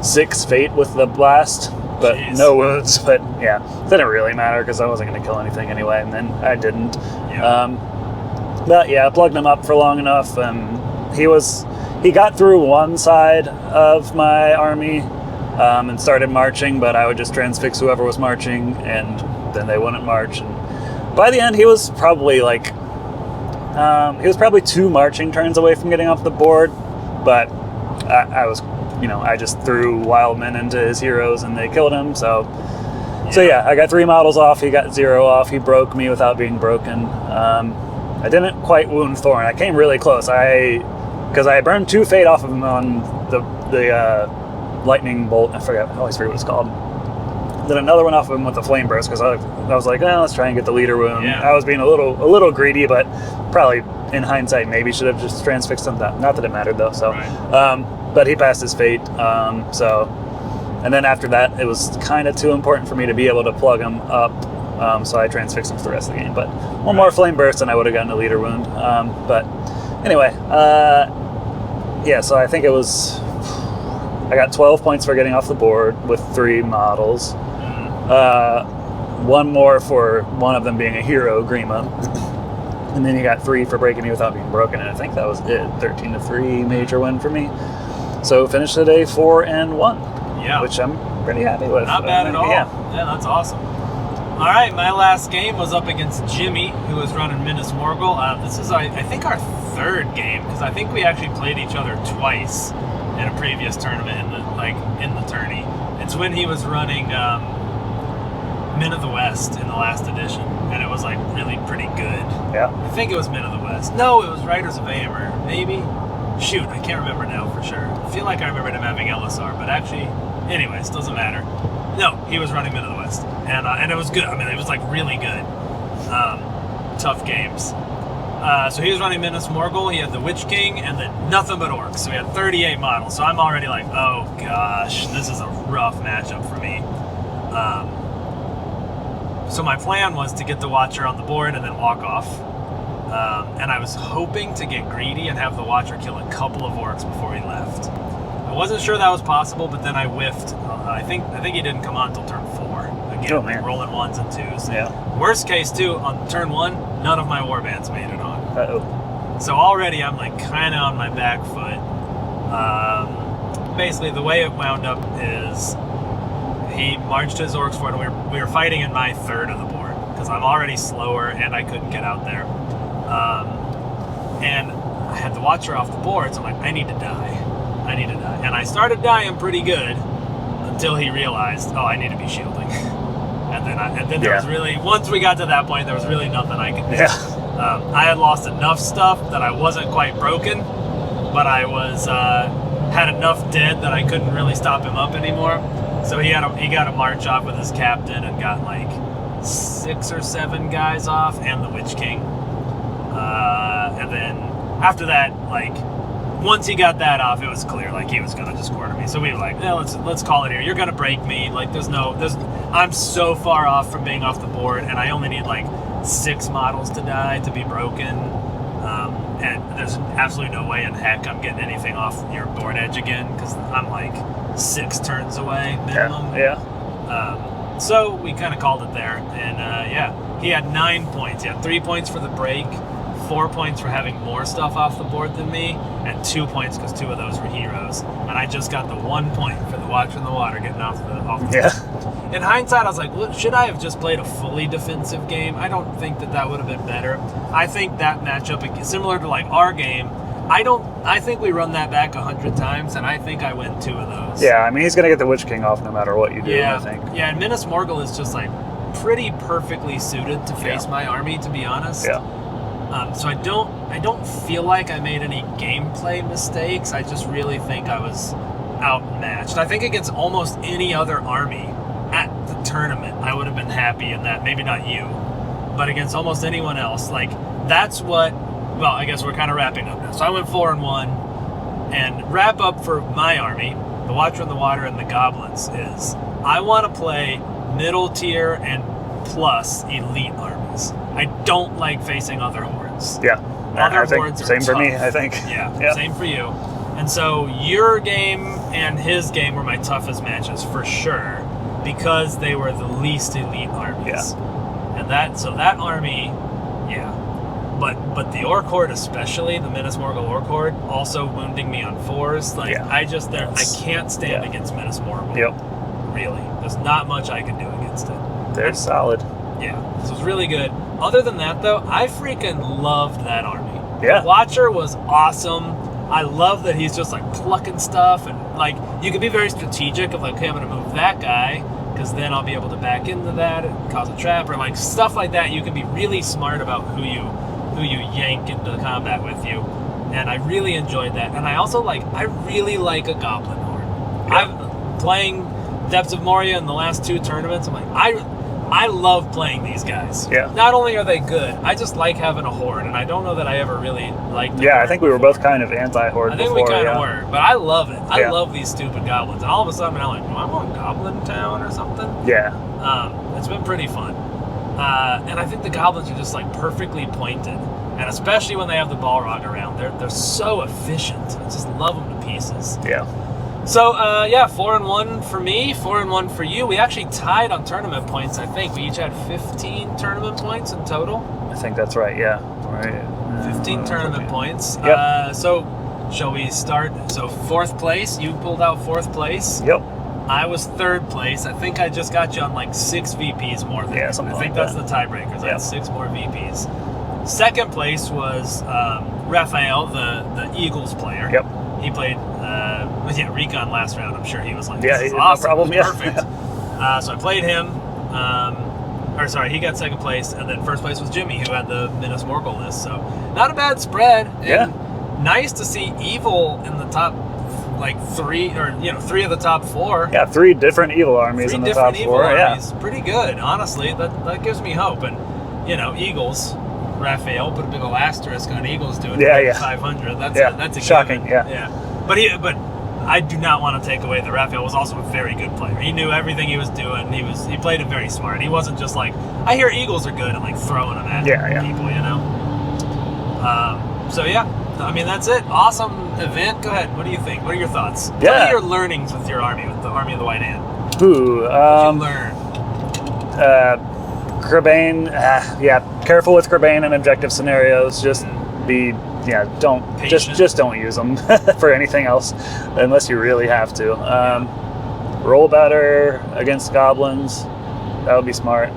6 fate with the blast, but Jeez. no wounds. But yeah, it didn't really matter because I wasn't going to kill anything anyway, and then I didn't. Yeah. I plugged him up for long enough, and he got through one side of my army and started marching, but I would just transfix whoever was marching, and then they wouldn't march. And by the end, he was probably 2 marching turns away from getting off the board, but I just threw wild men into his heroes and they killed him. So I got 3 models off. He got 0 off. He broke me without being broken. I didn't quite wound Thorin. I came really close. Because I burned 2 fate off of him on the lightning bolt. I always forget what it's called. Then another one off of him with the flame burst, because I was like, let's try and get the leader wound. Yeah. I was being a little greedy, but probably in hindsight maybe should have just transfixed him. Not that it mattered though. So, right. But he passed his fate. And then after that, it was kind of too important for me to be able to plug him up. So I transfixed him for the rest of the game. But one more flame burst and I would have gotten a leader wound. But anyway, so I think it was, I got 12 points for getting off the board with 3 models. 1 more for one of them being a hero, Grima. And then you got 3 for breaking me without being broken. And I think that was it. 13-3 major win for me. So finished the day 4-1. Yeah. Which I'm pretty happy with. Not bad at all. Yeah, that's awesome. All right, my last game was up against Jimmy, who was running Minas Morgul. This is, I think, our 3rd game, because I think we actually played each other twice in a previous tournament in the tourney. It's when he was running Min of the West in the last edition, and it was really pretty good. Yeah. I think it was Min of the West. No, it was Riders of Aemir, maybe. Shoot, I can't remember now for sure. I feel like I remembered him having LSR, but actually, anyways, doesn't matter. No, he was running Min of the West, and it was good. I mean, it was really good. Tough games. So he was running Minas Morgul. He had the Witch King and then nothing but orcs. So he had 38 models. So I'm already like, oh gosh, this is a rough matchup for me. So my plan was to get the Watcher on the board and then walk off. And I was hoping to get greedy and have the Watcher kill a couple of orcs before he left. I wasn't sure that was possible, but then I whiffed. I think he didn't come on until turn 4. Again, rolling 1s and 2s. Yeah. Worst case too, on turn 1, none of my warbands made it on. Uh-oh. So already I'm kind of on my back foot. Basically, the way it wound up is he marched his orcs forward, and we were fighting in my 3rd of the board because I'm already slower and I couldn't get out there. And I had the Watcher off the board, so I'm like, I need to die. And I started dying pretty good until he realized, I need to be shielding. And then there was really, once we got to that point, there was really nothing I could do. Yeah. I had lost enough stuff that I wasn't quite broken, but I was had enough dead that I couldn't really stop him up anymore. So he got a march off with his captain and got 6 or 7 guys off and the Witch King. And then after that, once he got that off, it was clear like he was gonna just quarter me. So we were like, let's call it here. You're gonna break me. Like I'm so far off from being off the board, and I only need like 6 models to die to be broken. And there's absolutely no way in heck I'm getting anything off your board edge again because I'm like 6 turns away minimum. Yeah. So we kind of called it there, and he had 9 points. He had 3 points for the break, 4 points for having more stuff off the board than me, and 2 points because 2 of those were heroes. And I just got the 1 point for the Watcher in the Water getting off the board. In hindsight, I was like, well, should I have just played a fully defensive game? I don't think that would have been better. I think that matchup, similar to like our game, I think we run that back 100 times, and I think I win 2 of those. Yeah, I mean, he's going to get the Witch King off no matter what you do, I think. Yeah, and Minas Morgul is just like pretty perfectly suited to face my army, to be honest. Yeah. So I don't feel like I made any gameplay mistakes. I just really think I was outmatched. I think against almost any other army at the tournament, I would have been happy in that. Maybe not you, but against almost anyone else, like that's what. Well, I guess we're kind of wrapping up now. So I went 4-1, and wrap up for my army, the Watcher in the Water and the Goblins, is I want to play middle tier and plus elite armies. I don't like facing other hordes. Yeah. Other I think hordes are same for me, tough. I think. Yeah, same for you. And so your game and his game were my toughest matches for sure, because they were the least elite armies. Yeah. And that army, But the Orc Horde, especially the Minas Morgul Orc Horde, also wounding me on 4s. Like I can't stand against Minas Morgul. Yep. Really, there's not much I can do against it. They're solid. Yeah, this was really good. Other than that, though, I freaking loved that army. Yeah. The Watcher was awesome. I love that he's just like plucking stuff, and like you can be very strategic of like, okay, I'm gonna move that guy because then I'll be able to back into that and cause a trap, or like stuff like that. You can be really smart about who you yank into combat with you, and I really enjoyed that. And I really like a Goblin Horde. I'm playing Depths of Moria in the last 2 tournaments. I'm like, I love playing these guys. Yeah. Not only are they good, I just like having a horde, and I don't know that I ever really liked. Yeah, I think we were both kind of anti-horde. I think before, we kind of were, but I love it. I Yeah. love these stupid goblins, and all of a sudden I'm like, do I want Goblin Town or something? Yeah. It's been pretty fun. And I think the goblins are just like perfectly pointed, and especially when they have the Balrog around, they're so efficient. I just love them to pieces. Yeah. So 4-1 for me, 4-1 for you. We actually tied on tournament points. I think we each had 15 tournament points in total. I think that's right. Yeah. Right. 15 tournament points. Yep. So shall we start? So 4th place. You pulled out 4th place. Yep. I was 3rd place. I think I just got you on like 6 VPs more than you. Something I think like that's that. the tiebreakers. I Yep. had 6 more VPs. 2nd place was Raphael, the Eagles player. Yep. He played Recon last round. I'm sure he was like, Yeah, this is no awesome. problem. It was Yeah. perfect. So I played him. He got 2nd place, and then 1st place was Jimmy, who had the Minas Morgul list. So not a bad spread. Yeah. And nice to see Evil in the top, like 3 of the top 4. Yeah, 3 different evil armies 3 in the top different Evil 4. armies. Pretty good, honestly. That gives me hope. And Eagles. Raphael put a big ol' asterisk on Eagles doing 500. That's a shocking. given. Yeah. But I do not want to take away that Raphael was also a very good player. He knew everything he was doing. He played it very smart. He wasn't just like, I hear Eagles are good, and like throwing them at people, I mean, that's it. Awesome event. Go ahead. What do you think? What are your thoughts? Yeah. What are your learnings with your army, with the Army of the White Hand? Ooh. What did you learn? Crebain, careful with Crebain in objective scenarios. Just don't Patient. just don't use them for anything else unless you really have to. Roll better against goblins. That would be smart.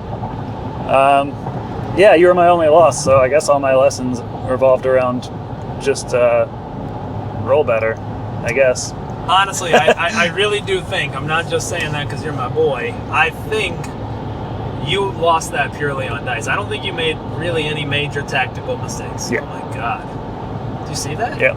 You were my only loss, so I guess all my lessons revolved around just roll better, I guess. Honestly, I really do think, I'm not just saying that because you're my boy, I think you lost that purely on dice. I don't think you made really any major tactical mistakes. Yeah. Oh my God. Did you see that? Yeah.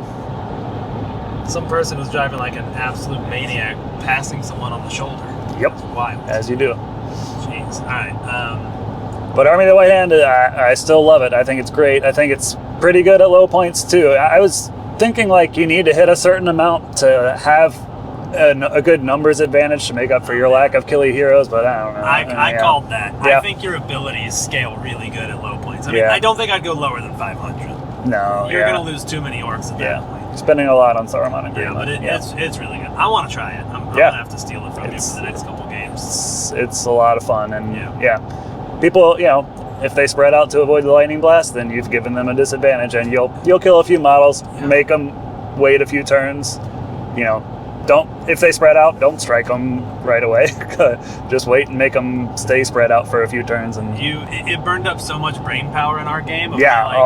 Some person was driving like an absolute maniac, passing someone on the shoulder. Yep. It's wild. As you do. Jeez. All right. But Army of the White Hand, I still love it. I think it's great. I think it's pretty good at low points too. I was thinking like you need to hit a certain amount to have a good numbers advantage to make up for your lack of killy heroes, but I don't know. I called that. Yeah. I think your abilities scale really good at low points. I mean, Yeah. I don't think I'd go lower than 500. No, You're going to lose too many orcs at that point. Spending a lot on Saruman and Yeah, Grima. but it's really good. I want to try it. I'm going to have to steal it from you for the next couple games. It's a lot of fun, and people, if they spread out to avoid the lightning blast, then you've given them a disadvantage, and you'll kill a few models, make them wait a few turns. If they spread out, don't strike them right away. Just wait and make them stay spread out for a few turns. And it burned up so much brain power in our game. Oh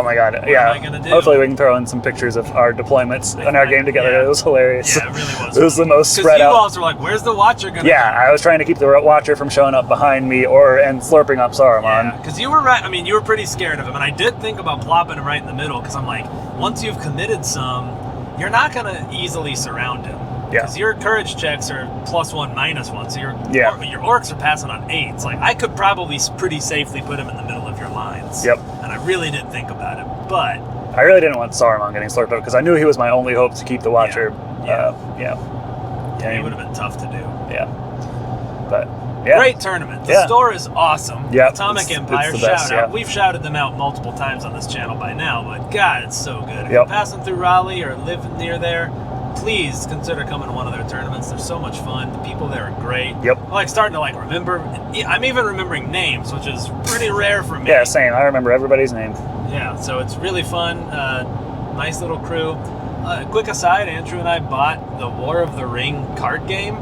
my god. What am I gonna do? Hopefully we can throw in some pictures of our deployments in our game together. Yeah. It was hilarious. Yeah, it really was. It was the most spread you out. You also were like, "Where's the Watcher gonna?" Yeah, go? I was trying to keep the Watcher from showing up behind me and slurping up Saruman. Yeah, because you were right. I mean, you were pretty scared of him, and I did think about plopping him right in the middle because I'm like, once you've committed some, you're not gonna easily surround him. Yeah. Because your courage checks are +1, -1, so your orcs are passing on 8s. Like, I could probably pretty safely put him in the middle of your lines. Yep. And I really did think about it, but I really didn't want Saruman getting slurped up because I knew he was my only hope to keep the Watcher. It would have been tough to do. Yeah. But yeah. Great tournament. The store is awesome. Yeah, Atomic Empire, it's the best, shout out. We've shouted them out multiple times on this channel by now, but God, it's so good. If Yep. you're passing through Raleigh or living near there, please consider coming to one of their tournaments. They're so much fun. The people there are great. Yep. I'm starting to remember. I'm even remembering names, which is pretty rare for me. Yeah, same. I remember everybody's name. Yeah, so it's really fun. Nice little crew. Quick aside, Andrew and I bought the War of the Ring card game,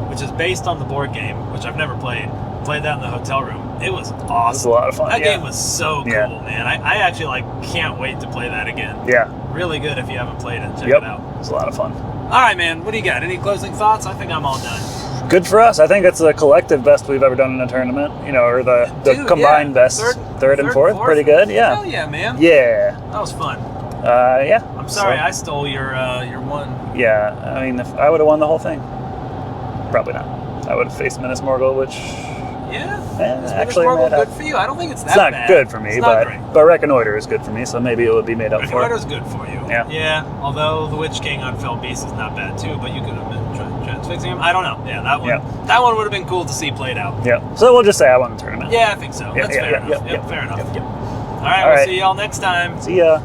which is based on the board game, which I've never played. Played that in the hotel room. It was awesome. It was a lot of fun. That game was so cool, man. I actually can't wait to play that again. Yeah. Really good if you haven't played it. Check Yep. it out. It was a lot of fun. All right, man. What do you got? Any closing thoughts? I think I'm all done. Good for us. I think it's the collective best we've ever done in a tournament. Or the combined best. Third and fourth. Pretty good. Yeah. Hell yeah, man. Yeah. That was fun. Yeah. I'm sorry I stole your one. Yeah. I mean, if I would have won the whole thing, probably not. I would have faced Minas Morgul, which. Yeah. Is actually good for you? I don't think it's that bad. bad. It's not good for me, but Reconnoiter is good for me, so maybe it would be made up for. Reconnoiter's good for you. Yeah. Yeah. Although the Witch King on Fell Beast is not bad too, but you could have been transfixing him. I don't know. Yeah, that one. Yeah. That one would have been cool to see played out. Yeah. So we'll just say I won the tournament. Yeah, I think so. That's fair enough. Yep. Fair enough. Yep. All right. We'll see y'all next time. See ya.